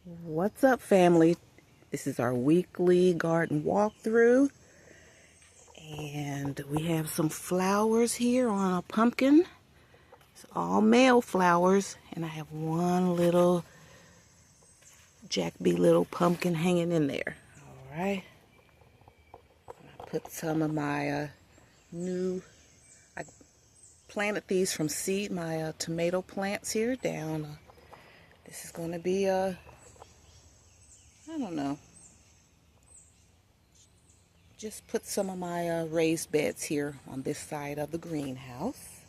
What's up, family? This is our weekly garden walkthrough, and we have some flowers here on a pumpkin. It's all male flowers, and I have one little Jack B. Little pumpkin hanging in there. All right. I put some of my I planted these from seed, my tomato plants here down. This is going to be I don't know. Just put some of my raised beds here on this side of the greenhouse.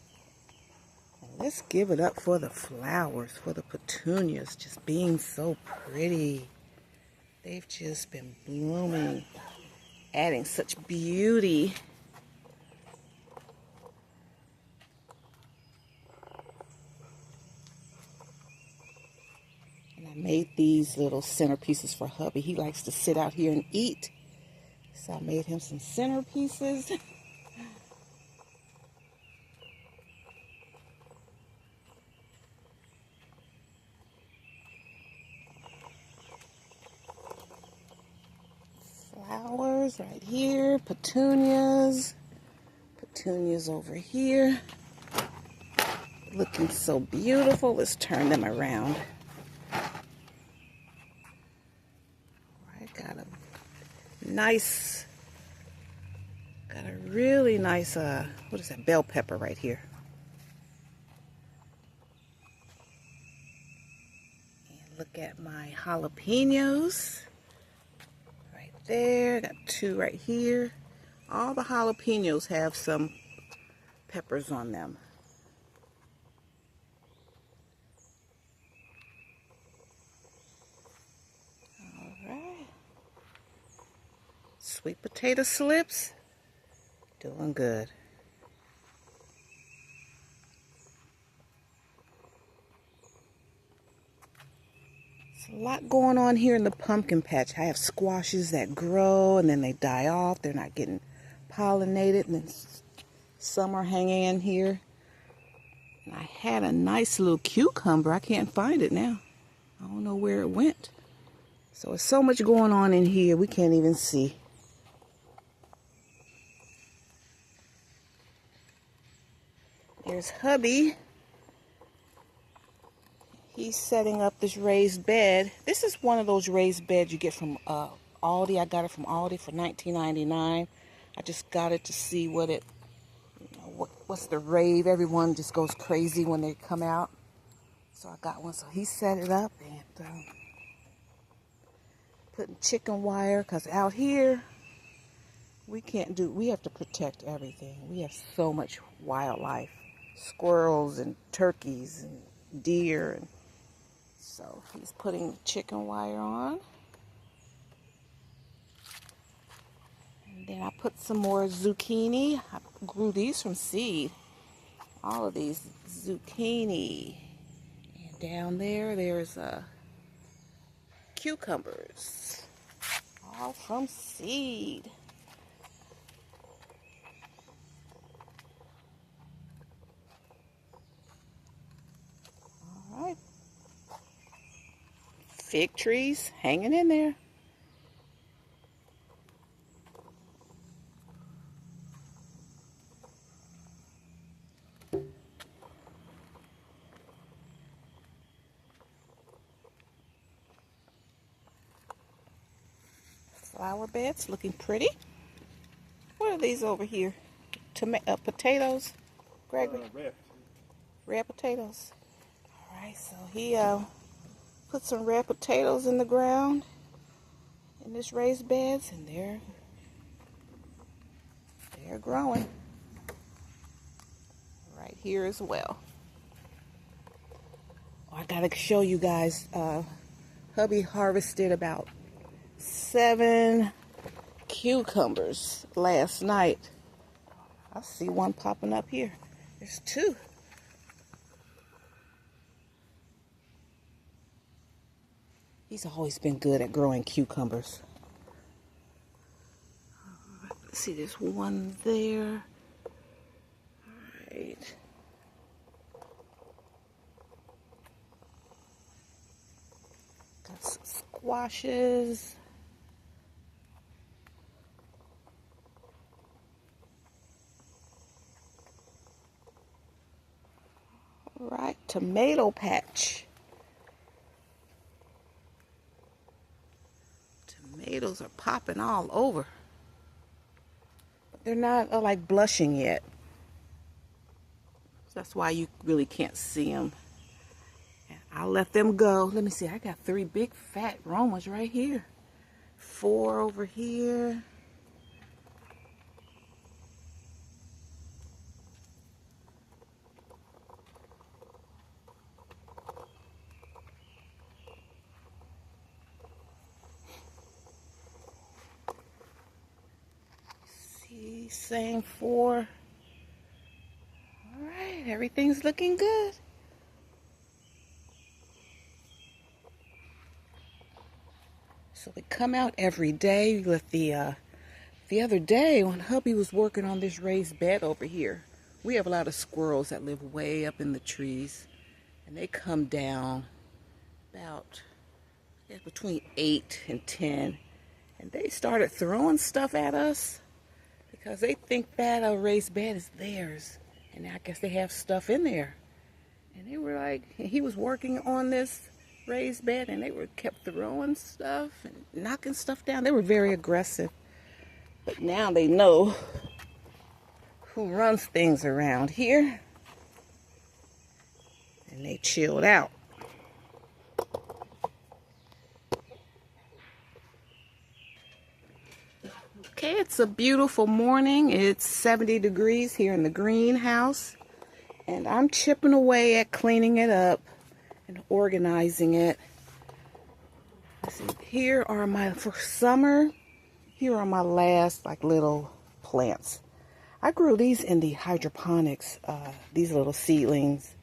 And let's give it up for the flowers, for the petunias, just being so pretty. They've just been blooming, adding such beauty. And I made these little centerpieces for hubby. He likes to sit out here and eat. So I made him some centerpieces. Flowers right here, petunias over here. Looking so beautiful. Let's turn them around. I got a really nice, what is that, bell pepper right here. And look at my jalapenos right there. Got two right here. All the jalapenos have some peppers on them. All right. Sweet potato slips. Doing good. There's a lot going on here in the pumpkin patch. I have squashes that grow and then they die off. They're not getting pollinated, and then some are hanging in here. And I had a nice little cucumber. I can't find it now. I don't know where it went. So there's so much going on in here we can't even see. There's hubby. He's setting up this raised bed. This is one of those raised beds you get from Aldi. I got it from Aldi for $19.99. I just got it to see what it, what's the rave. Everyone just goes crazy when they come out. So I got one. So he set it up and putting chicken wire, because out here we have to protect everything. We have so much wildlife, squirrels and turkeys and deer, and so he's putting chicken wire on. And then I put some more zucchini. I grew these from seed. All of these zucchini. And down there's cucumbers. All from seed. All right. Fig trees hanging in there. Flower beds looking pretty. What are these over here? Potatoes, Gregory? Red potatoes. All right, so he put some red potatoes in the ground in this raised beds, and they're growing right here as well. Oh, I gotta show you guys. Hubby harvested about 7 cucumbers last night. I see one popping up here. There's 2. He's always been good at growing cucumbers. Let's see, there's one there. All right. Got some squashes. All right, tomato patch. Tomatoes are popping all over. But they're not like blushing yet. So that's why you really can't see them. And I'll let them go. Let me see, I got 3 big fat Romas right here. 4 over here. See, same 4. All right, everything's looking good. So we come out every day with the other day when hubby was working on this raised bed over here. We have a lot of squirrels that live way up in the trees, and they come down about between 8 and 10, and they started throwing stuff at us because they think that a raised bed is theirs, and I guess they have stuff in there. And they were like, he was working on this raised bed, and they were kept throwing stuff and knocking stuff down. They were very aggressive. But now they know who runs things around here, and they chilled out. Okay, it's a beautiful morning. It's 70 degrees here in the greenhouse, and I'm chipping away at cleaning it up and organizing it. Let's see, here are for summer, here are my last like little plants. I grew these in the hydroponics, these little seedlings,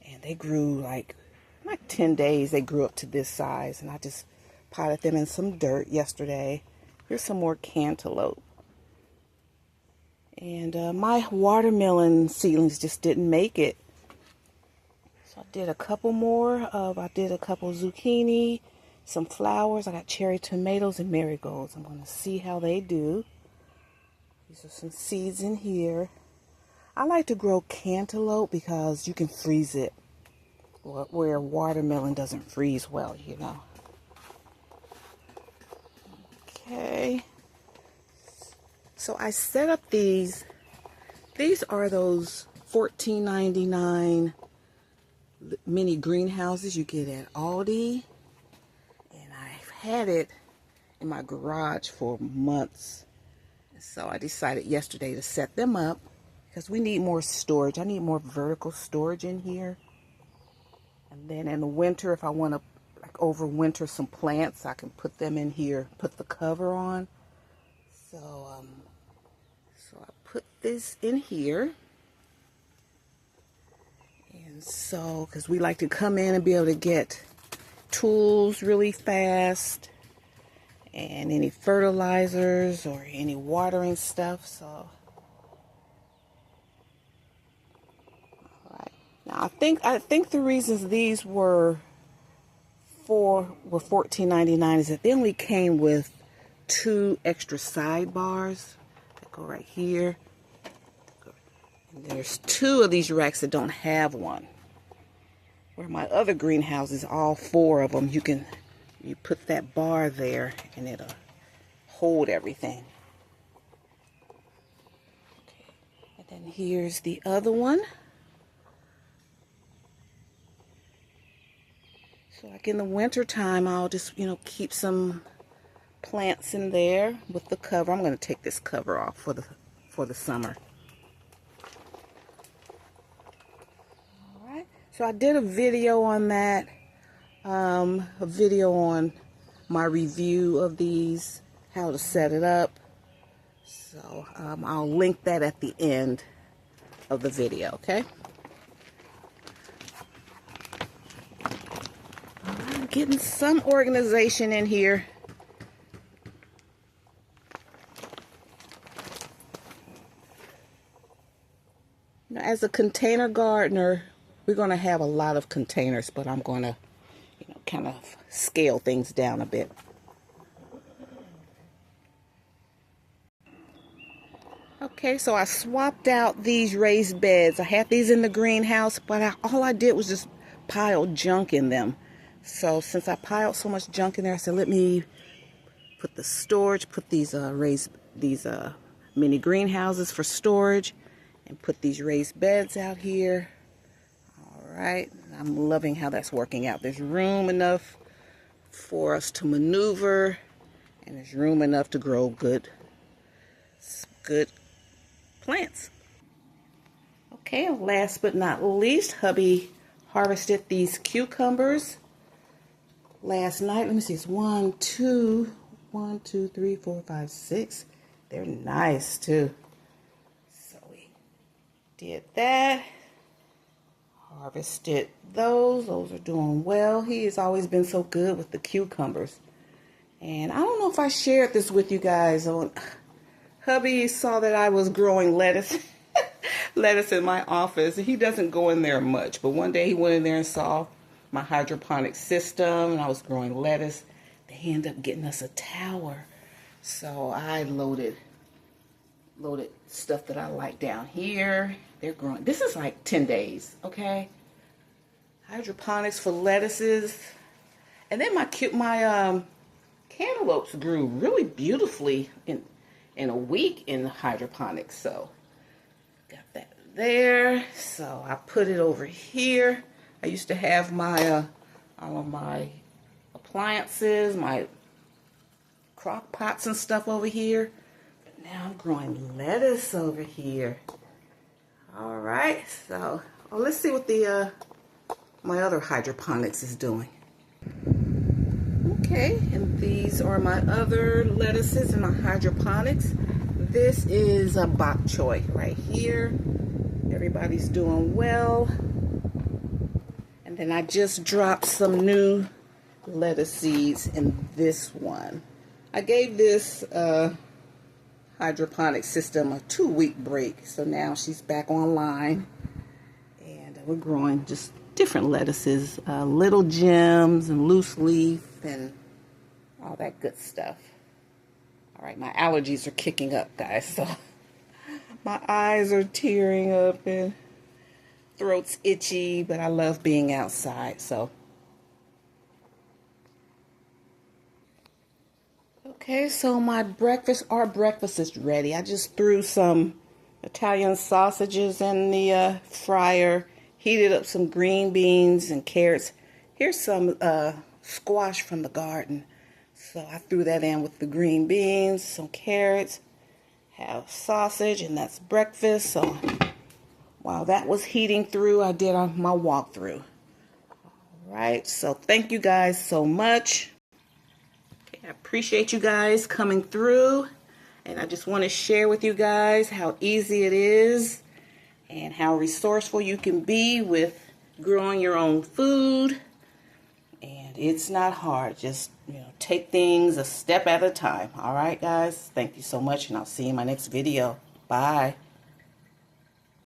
and they grew like 10 days. They grew up to this size, and I just potted them in some dirt yesterday. Here's some more cantaloupe. And my watermelon seedlings just didn't make it. So I did a couple more. I did a couple zucchini, some flowers. I got cherry tomatoes and marigolds. I'm going to see how they do. These are some seeds in here. I like to grow cantaloupe because you can freeze it, where watermelon doesn't freeze well, you know. Okay. So I set up these. These are those $14.99 mini greenhouses you get at Aldi. And I've had it in my garage for months. So I decided yesterday to set them up because we need more storage. I need more vertical storage in here. And then in the winter, if I want to like overwinter some plants, I can put them in here, put the cover on. So I put this in here. And so, because we like to come in and be able to get tools really fast, and any fertilizers or any watering stuff. So, all right. Now I think the reasons these were $14.99 is that they only came with 2 extra sidebars that go right here. And there's 2 of these racks that don't have one. Where my other greenhouses, all 4 of them, you put that bar there and it'll hold everything. Okay. And then here's the other one. So like in the winter time, I'll just, keep some plants in there with the cover. I'm going to take this cover off for the summer. All right. So I did a video on that. A video on my review of these, how to set it up. So I'll link that at the end of the video, okay? I'm getting some organization in here. Now, as a container gardener, we're going to have a lot of containers, but I'm going to kind of scale things down a bit. Okay, so I swapped out these raised beds. I had these in the greenhouse, but all I did was just pile junk in them. So since I piled so much junk in there, I said, let me put the storage, put these mini greenhouses for storage, and put these raised beds out here. All right, I'm loving how that's working out. There's room enough for us to maneuver, and there's room enough to grow good plants. Okay, last but not least, hubby harvested these cucumbers last night. Let me see, it's 1, 2, 3, 4, 5, 6. They're nice too. So we did that. Harvested those. Those are doing well. He has always been so good with the cucumbers. And I don't know if I shared this with you guys. Hubby saw that I was growing lettuce. Lettuce in my office. He doesn't go in there much, but one day he went in there and saw my hydroponic system, and I was growing lettuce. They ended up getting us a tower, so I loaded stuff that I like down here. They're growing. This is like 10 days, okay? Hydroponics for lettuces, and then my cantaloupes grew really beautifully in a week in hydroponics. So got that there. So I put it over here. I used to have my all of my appliances, my crock pots and stuff over here. But now I'm growing lettuce over here. All right. So let's see what the my other hydroponics is doing. Okay, and these are my other lettuces in my hydroponics. This is a bok choy right here. Everybody's doing well. And then I just dropped some new lettuce seeds in this one. I gave this hydroponic system a 2-week break, so now she's back online, and we're growing just different lettuces, little gems and loose leaf and all that good stuff. All right, my allergies are kicking up, guys, so my eyes are tearing up and throat's itchy, but I love being outside, so. Okay, so our breakfast is ready. I just threw some Italian sausages in the fryer, heated up some green beans and carrots. Here's some squash from the garden. So I threw that in with the green beans, some carrots, have sausage, and that's breakfast. So while that was heating through, I did my walkthrough. All right, so thank you guys so much. I appreciate you guys coming through, and I just want to share with you guys how easy it is and how resourceful you can be with growing your own food. And it's not hard. Just, take things a step at a time. All right, guys? Thank you so much, and I'll see you in my next video. Bye.